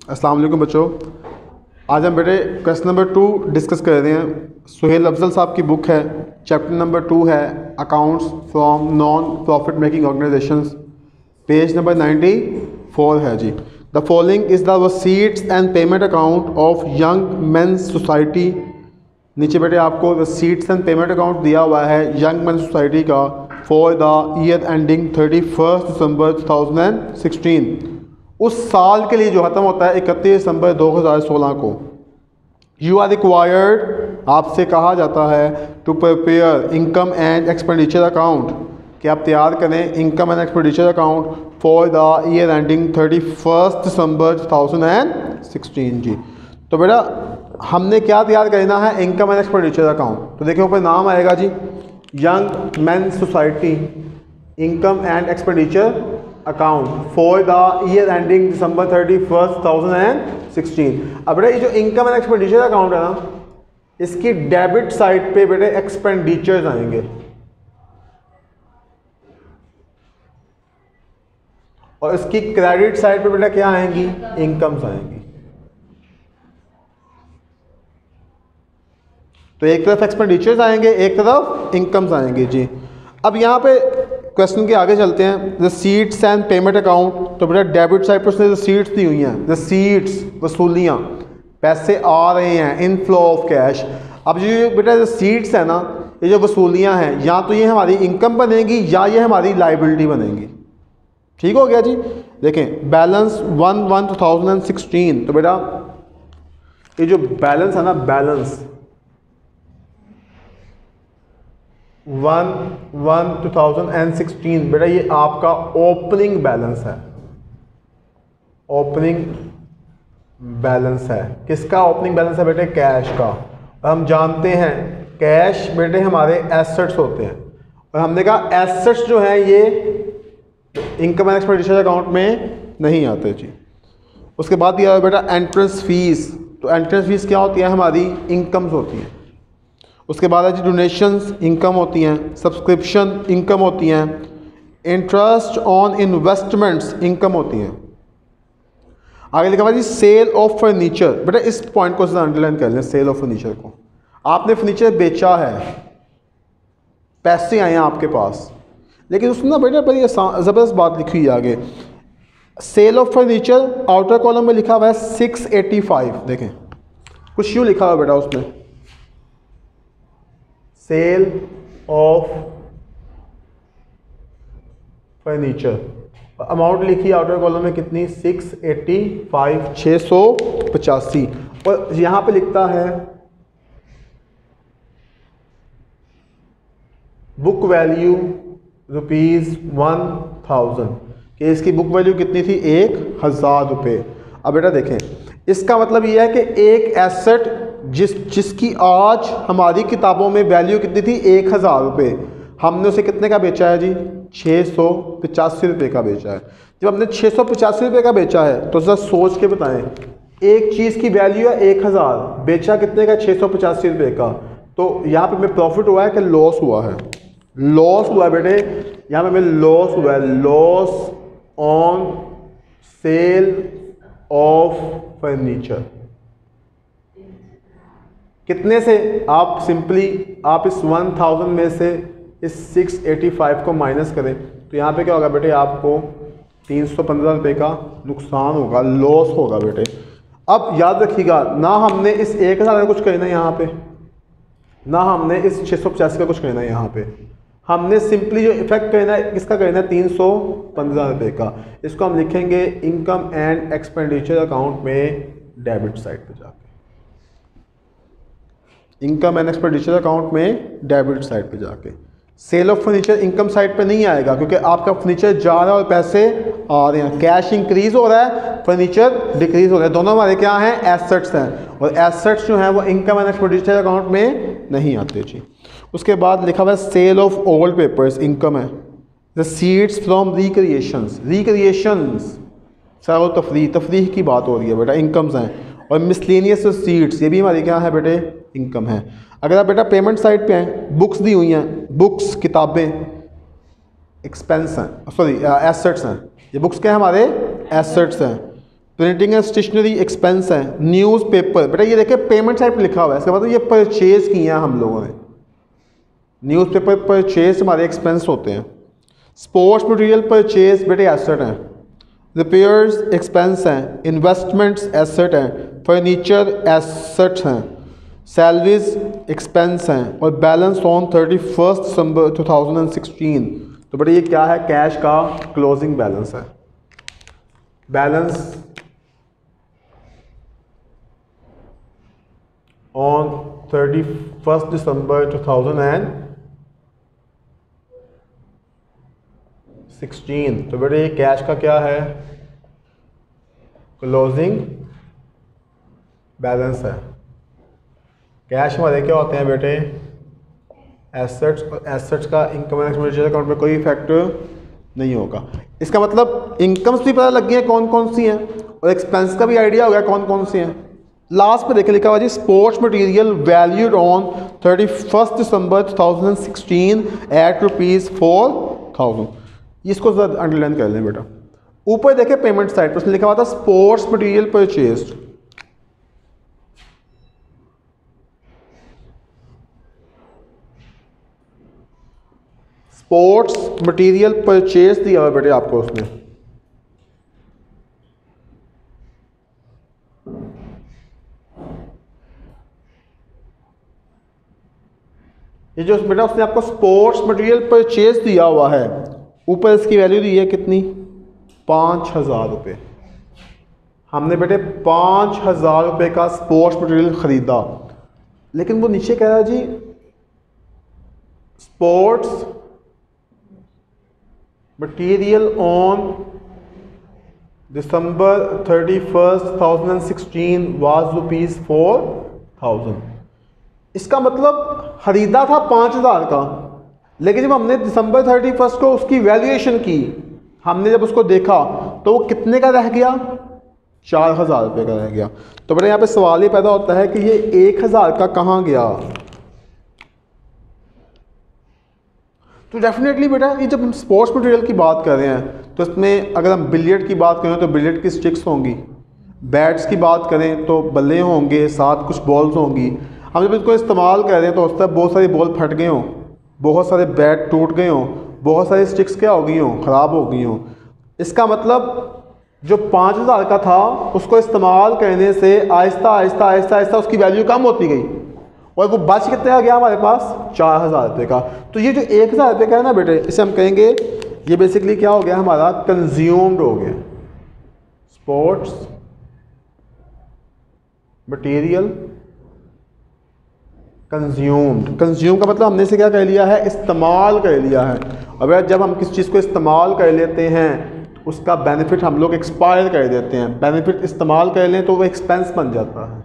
अस्सलाम वालेकुम बच्चों। आज हम बेटे क्वेश्चन नंबर 2 डिस्कस कर रहे हैं। सुहेल अफजल साहब की बुक है, चैप्टर नंबर 2 है accounts from non profit making organisations, page number 94 है जी। The following is the receipts and payment account of young men's society. नीचे बेटे आपको रसीट्स एंड पेमेंट अकाउंट दिया हुआ है यंग मेंस सोसाइटी का for the year ending 31 December 2016, उस साल के लिए जो ख़त्म होता है 31 दिसंबर 2016 को। यू आर रिक्वायर्ड, आपसे कहा जाता है to prepare income and expenditure account, कि आप तैयार करें income and expenditure account for the year ending 31 December 2016 जी। तो बेटा हमने क्या तैयार करना है, इनकम एंड एक्सपेंडिचर अकाउंट। तो देखिए ऊपर नाम आएगा जी, young men society income and expenditure account for the year ending December 31 2016। अब बेटा ये जो इनकम एंड एक्सपेंडिचर अकाउंट है ना, इसकी डेबिट साइड पे बेटे एक्सपेंडिचर्स आएंगे और इसकी क्रेडिट साइड पे बेटा क्या आएंगी, इनकम्स आएंगी। तो एक तरफ एक्सपेंडिचर्स आएंगे, एक तरफ इनकम्स आएंगे जी। अब यहाँ पे क्वेश्चन के आगे चलते हैं। रसीट्स एंड पेमेंट अकाउंट, तो बेटा डेबिट साइड पर उसने रसीट्स दी हुई हैं, रसीट्स वसूलियाँ, पैसे आ रहे हैं, इनफ्लो ऑफ कैश। अब जो बेटा रसीट्स है ना, ये जो वसूलियाँ हैं, या तो ये हमारी इनकम बनेगी या ये हमारी लाइबिलिटी बनेगी। ठीक हो गया जी। देखें बैलेंस 1/1/2016, तो बेटा ये जो बैलेंस है ना, बैलेंस 1/1/2016 बेटा ये आपका ओपनिंग बैलेंस है। ओपनिंग बैलेंस है किसका? ओपनिंग बैलेंस है बेटे कैश का। हम जानते हैं कैश बेटे हमारे एसेट्स होते हैं, और हमने कहा एसेट्स जो हैं ये इनकम एंड एक्सपेंडिचर अकाउंट में नहीं आते जी। उसके बाद दिया है बेटा एंट्रेंस फीस। तो एंट्रेंस फीस क्या होती है? हमारी इनकम्स होती हैं। उसके बाद है जी डोनेशंस, इनकम होती हैं। सब्सक्रिप्शन इनकम होती हैं। इंटरेस्ट ऑन इन्वेस्टमेंट्स इनकम होती हैं। आगे लिखा हुआ जी सेल ऑफ फर्नीचर। बेटा इस पॉइंट को अंडरलाइन कर लें, सेल ऑफ फर्नीचर को। आपने फर्नीचर बेचा है, पैसे आए हैं आपके पास, लेकिन उसने ना बेटा बड़ी ज़बरदस्त बात लिखी है आगे। Sale of furniture outer column में लिखा हुआ है 685। देखें कुछ यूँ लिखा हुआ बेटा उसमें, सेल ऑफ फर्नीचर, अमाउंट लिखी आउटर कॉलम में कितनी, 685, 685। और यहां पे लिखता है बुक वैल्यू ₹1000, कि इसकी बुक वैल्यू कितनी थी, 1000 रुपये। अब बेटा देखें इसका मतलब यह है कि एक एसेट जिसकी आज हमारी किताबों में वैल्यू कितनी थी, 1000 रुपये, हमने उसे कितने का बेचा है जी, 685 रुपये का बेचा है। जब हमने 685 रुपये का बेचा है तो जरा सोच के बताएं, एक चीज़ की वैल्यू है 1000, बेचा कितने का, 685 रुपये का। तो यहाँ पे हमें प्रॉफिट हुआ है कि लॉस हुआ है? लॉस हुआ है बेटे, यहाँ पे हमें लॉस हुआ है, loss on sale of furniture. कितने से? आप सिंपली आप इस 1000 में से इस 685 को माइनस करें तो यहाँ पे क्या होगा बेटे, आपको 315 रुपये का नुकसान होगा, लॉस होगा बेटे। अब याद रखिएगा ना, हमने इस 1000 का कुछ कहना है यहाँ पे, ना हमने इस 685 का कुछ कहना है यहाँ पे। हमने सिंपली जो इफेक्ट कहना है किसका कहना है, 315 रुपये का। इसको हम लिखेंगे इनकम एंड एक्सपेंडिचर अकाउंट में डेबिट साइड पे जाके, इनकम एंड एक्सपेंडिचर अकाउंट में डेबिट साइड पे जाके। Sale of furniture income side पे नहीं आएगा, क्योंकि आपका फर्नीचर जा रहा है और पैसे आ रहे हैं। कैश इंक्रीज हो रहा है, फर्नीचर डिक्रीज हो रहा है, दोनों हमारे क्या हैं, एसेट्स हैं। और एसेट्स जो हैं वो इनकम एंड एक्सपेंडिचर अकाउंट में नहीं आते जी। उसके बाद लिखा हुआ है sale of old papers, income है। रसीट्स फ्रॉम रिक्रिएशंस, रिक्रिएशंस सैर तफरीह की बात हो रही है बेटा, इनकम्स हैं। और मिसलेनियस रसीट्स, ये भी हमारी क्या है बेटे, इनकम है। अगर आप बेटा पेमेंट साइड पे हैं, बुक्स दी हुई हैं, बुक्स किताबें एक्सपेंस हैं, सॉरी एसेट्स हैं। ये बुक्स क्या है, हमारे एसेट्स हैं। प्रिंटिंग एंड स्टेशनरी एक्सपेंस है, न्यूज़पेपर, बेटा ये देखिए पेमेंट साइड पे लिखा हुआ है, इसका मतलब ये परचेज किए हैं हम लोगों ने, न्यूज़पेपर परचेज हमारे एक्सपेंस होते हैं। स्पोर्ट्स मटेरियल परचेज बेटे एसेट हैं, रिपेयर्स एक्सपेंस हैं, इन्वेस्टमेंट्स एसेट हैं, फर्नीचर एसेट्स हैं, सैलरीज एक्सपेंस हैं, और बैलेंस ऑन 31 दिसंबर 2016, तो बेटे ये क्या है, कैश का क्लोजिंग बैलेंस है। बैलेंस ऑन 31 दिसंबर 2016, तो बेटे ये कैश का क्या है, क्लोजिंग बैलेंस है। कैश हमारे क्या होते हैं बेटे, एसेट्स, एसेट्स का इनकम एंड एक्सपेंडिचर अकाउंट में कोई इफेक्ट नहीं होगा। इसका मतलब इनकम्स भी पता लग गई है कौन कौन सी हैं, और एक्सपेंस का भी आइडिया हो गया कौन कौन सी हैं। लास्ट पे देखे लिखा हुआ जी, sports material valued on 31 December 2016 at ₹4,000, इसको अंडरलाइन कर लें बेटा। ऊपर देखे पेमेंट साइड पर उसने लिखा हुआ था sports material purchase, sports material purchase दिया हुआ बेटे आपको उसने। ये जो बेटा उसने आपको स्पोर्ट्स मटेरियल परचेज दिया हुआ है, ऊपर इसकी वैल्यू दी है कितनी, 5,000 रुपये। हमने बेटे 5,000 रुपये का स्पोर्ट्स मटेरियल खरीदा, लेकिन वो नीचे कह रहा है जी sports material on December 31, 2016 was ₹4,000। इसका मतलब खरीदा था 5,000 का, लेकिन जब हमने दिसंबर 31 को उसकी वैल्यूएशन की, हमने जब उसको देखा तो वो कितने का रह गया, 4,000 रुपये का रह गया। तो बेटा यहाँ पे सवाल ये पैदा होता है कि ये 1,000 का कहाँ गया। तो डेफिनेटली बेटा ये जब हम स्पोर्ट्स मटेरियल की बात कर रहे हैं तो इसमें अगर हम बिलियर्ड की बात करें तो बिलियर्ड की स्टिक्स होंगी, बैट्स की बात करें तो बल्ले होंगे, साथ कुछ बॉल्स होंगी। हम जब इसको इस्तेमाल कर रहे हैं तो हो सकता है बहुत सारी बॉल फट गए हों, बहुत सारे बैट टूट गए हों, बहुत सारी स्टिक्स क्या हो गई हों, ख़राब हो गई हों। इसका मतलब जो 5,000 का था उसको इस्तेमाल करने से आहिस्ता आहिस्ता आहिस्ता आहिस्ता उसकी वैल्यू कम होती गई, और वो बच कितने आ गया हमारे पास, 4,000 रुपये का। तो ये जो 1,000 रुपये का है ना बेटे, इसे हम कहेंगे ये बेसिकली क्या हो गया हमारा, कंज्यूम्ड हो गया। स्पोर्ट्स मटेरियल कंज्यूम्ड, कंज्यूम का मतलब हमने इसे क्या कर लिया है, इस्तेमाल कर लिया है। अब जब हम किसी चीज़ को इस्तेमाल कर लेते हैं तो उसका बेनिफिट हम लोग एक्सपायर कर देते हैं। बेनिफिट इस्तेमाल कर लें तो वो एक्सपेंस बन जाता है।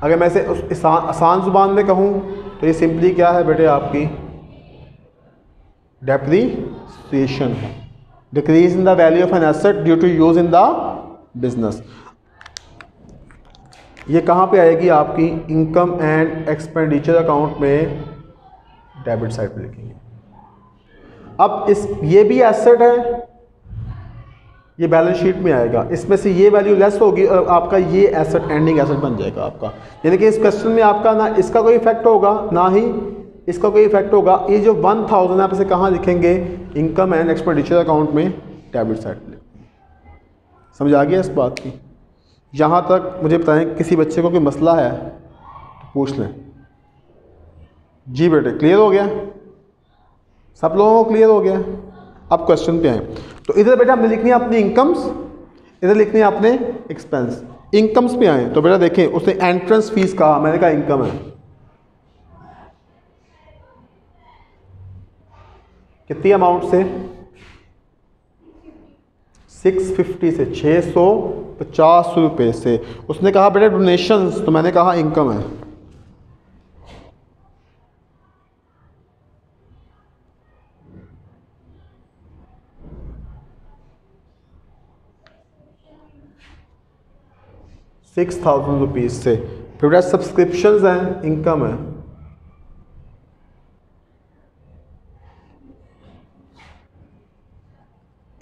अगर मैं इसे आसान ज़ुबान में कहूँ तो ये सिंपली क्या है बेटे, आपकी डेप्रिसिएशन है, decrease in the value of an asset due to use in the business. ये कहाँ पे आएगी आपकी, इनकम एंड एक्सपेंडिचर अकाउंट में डेबिट साइड पे लिखेंगे। अब ये भी एसेट है, ये बैलेंस शीट में आएगा, इसमें से ये वैल्यू लेस होगी और आपका ये एसेट एंडिंग एसेट बन जाएगा आपका। यानी कि इस क्वेश्चन में आपका ना इसका कोई इफेक्ट होगा ना ही इसका कोई इफेक्ट होगा। ये जो 1,000 आप इसे कहाँ लिखेंगे, इनकम एंड एक्सपेंडिचर अकाउंट में डेबिट साइड पे। समझ आ गया इस बात की? यहाँ तक मुझे बताएं, किसी बच्चे को कोई मसला है तो पूछ लें। जी बेटे क्लियर हो गया, सब लोगों को क्लियर हो गया? अब क्वेश्चन पे आए तो इधर बेटा हमने लिखनी है अपनी इनकम्स, इधर लिखनी है अपने एक्सपेंस। इनकम्स पे आए तो बेटा देखें उसने एंट्रेंस फीस कहा, मैंने कहा इनकम है, कितनी अमाउंट से, 650 से, 650 रुपये से। उसने कहा बेटा डोनेशंस, तो मैंने कहा इनकम है। ₹6,000 से। फिर बेटा सब्सक्रिप्शंस हैं, इनकम है।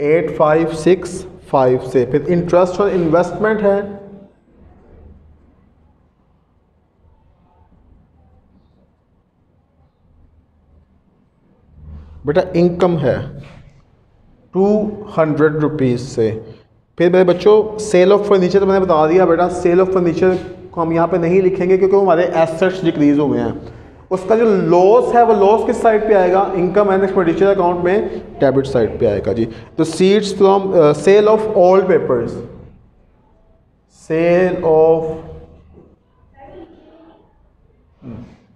$8,565 5 से। फिर इंटरेस्ट और इन्वेस्टमेंट है बेटा, इनकम है 200 रुपीज़ से। फिर मेरे बच्चों सेल ऑफ फर्नीचर तो मैंने बता दिया बेटा, सेल ऑफ फर्नीचर को हम यहाँ पे नहीं लिखेंगे क्योंकि हमारे एसेट्स डिक्रीज हो गए हैं। उसका जो लॉस है वो लॉस किस साइड पे आएगा, इनकम एंड एक्सपेंडिचर अकाउंट में डेबिट साइड पे आएगा जी। तो receipts from sale of old papers, sale of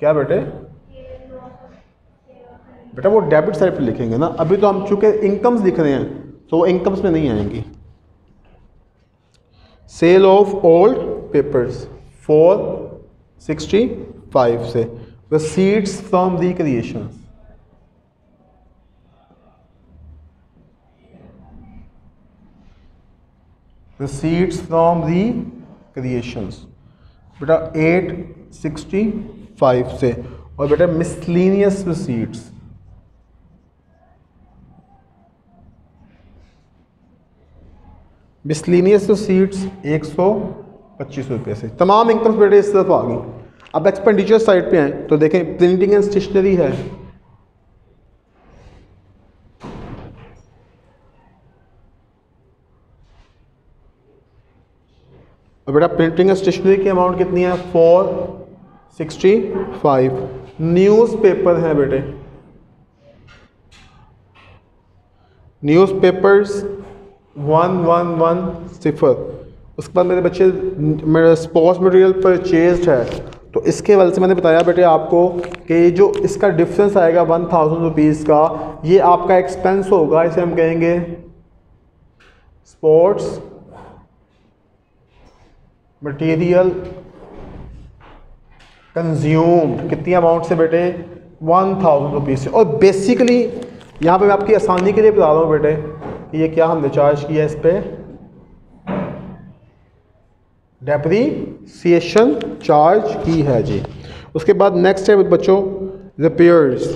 क्या बेटे, बेटा वो डेबिट साइड पे लिखेंगे ना, अभी तो हम चूंकि इनकम्स लिख रहे हैं तो वो इनकम्स में नहीं आएंगी। सेल ऑफ ओल्ड पेपर्स 465 से। Receipts from the creations, receipts from the creations बेटा 865 से। और बेटा मिसलेनियस receipts, मिसलेनियस receipts 125 रुपये से। तमाम इनकम्स बेटे इस तरफ आ गई। अब एक्सपेंडिचर साइड पे हैं तो देखें प्रिंटिंग एंड स्टेशनरी है, और बेटा प्रिंटिंग एंड स्टेशनरी की अमाउंट कितनी है 465। न्यूज़पेपर है बेटे, न्यूज़पेपर्स 1110। उसके बाद मेरे बच्चे मेरा स्पोर्ट्स मटेरियल परचेज्ड है, तो इसके वजह से मैंने बताया बेटे आपको कि जो इसका डिफरेंस आएगा 1000 रुपीज़ का, ये आपका एक्सपेंस होगा, इसे हम कहेंगे स्पोर्ट्स मटेरियल कंज्यूम्ड। कितनी अमाउंट से बेटे 1000 रुपीज़ से। और बेसिकली यहाँ पे मैं आपकी आसानी के लिए बता रहा हूँ बेटे कि ये क्या हमने चार्ज किया, इस पर डेप्रीसिएशन चार्ज की है जी। उसके बाद नेक्स्ट है बच्चों रिपेयर्स,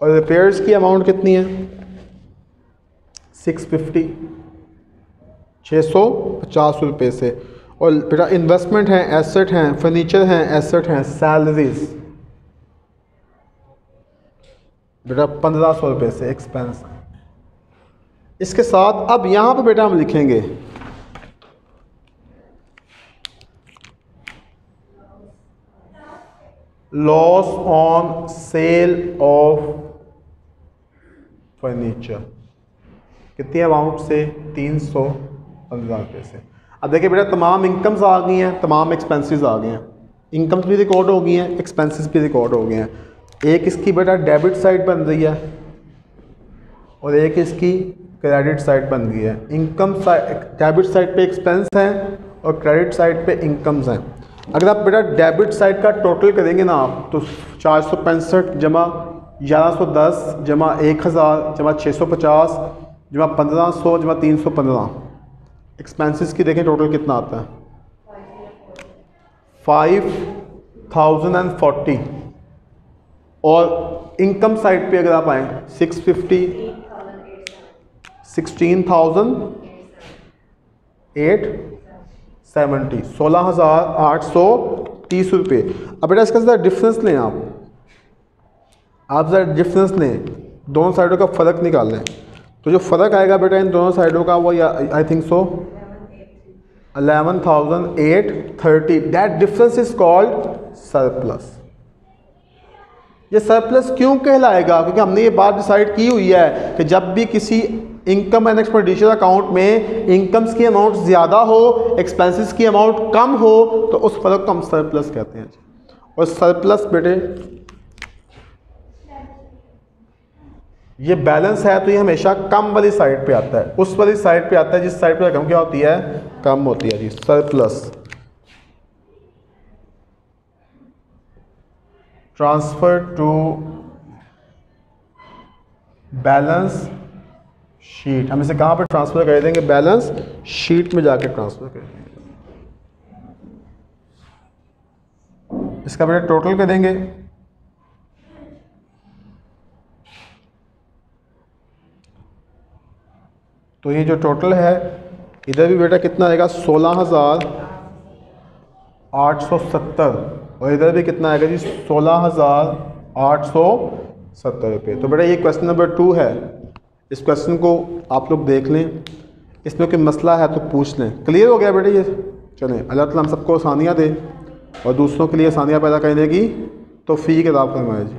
और रिपेयर्स की अमाउंट कितनी है 650, 650 रुपये से। और बेटा इन्वेस्टमेंट है, एसेट हैं, फर्नीचर हैं, एसेट हैं, सैलरीज बेटा 1500 रुपये से एक्सपेंस। इसके साथ अब यहाँ पे बेटा हम लिखेंगे loss on sale of furniture. कितनी अमाउंट से 315 रुपये से। अब देखिए बेटा तमाम इनकम्स आ गई हैं, तमाम एक्सपेंसेस आ गए हैं। इनकम्स भी रिकॉर्ड हो गई हैं, एक्सपेंसेस भी रिकॉर्ड हो गए हैं। एक इसकी बेटा डेबिट साइड बन रही है और एक इसकी क्रेडिट साइड बन गई है। इनकम साइड डेबिट साइड पे एक्सपेंस हैं और क्रेडिट साइड पे इनकम्स हैं। अगर आप बेटा डेबिट साइड का टोटल करेंगे ना आप, तो 465 जमा 1110 जमा 1000 जमा 650 जमा 1500 जमा 315। एक्सपेंसेस की देखें टोटल कितना आता है 5040। और इनकम साइड पे अगर आप आए 650 16,870 16,830 रुपये। अब बेटा इसका ज़रा डिफरेंस लें आप ज़रा डिफरेंस लें, दोनों साइडों का फ़र्क निकाल लें। तो जो फ़र्क आएगा बेटा इन दोनों साइडों का वो I think so 11,830। That difference is called surplus. ये सरप्लस क्यों कहलाएगा, क्योंकि हमने ये बात डिसाइड की हुई है कि जब भी किसी इनकम एंड एक्सपेंडिचर अकाउंट में इनकम्स की अमाउंट ज़्यादा हो, एक्सपेंसेस की अमाउंट कम हो, तो उस फर्क को हम सरप्लस कहते हैं। और सरप्लस बेटे ये बैलेंस है तो ये हमेशा कम वाली साइड पे आता है, उस वाली साइड पे आता है जिस साइड पे रकम क्या होती है, कम होती है जी। Surplus transfer to balance sheet. हम इसे कहाँ पर ट्रांसफर कर देंगे, बैलेंस शीट में जाके ट्रांसफर कर देंगे। इसका बेटा टोटल करेंगे तो ये जो टोटल है इधर भी बेटा कितना आएगा 16,870 और इधर भी कितना आएगा जी 16,870 रुपये। तो बेटा ये क्वेश्चन नंबर 2 है। इस क्वेश्चन को आप लोग देख लें, इसमें कोई मसला है तो पूछ लें। क्लियर हो गया बेटा ये? चलें, अल्लाह ताला हम सबको आसानियाँ दे और दूसरों के लिए आसानियाँ पैदा करने की तौफीक अता फरमाए जी।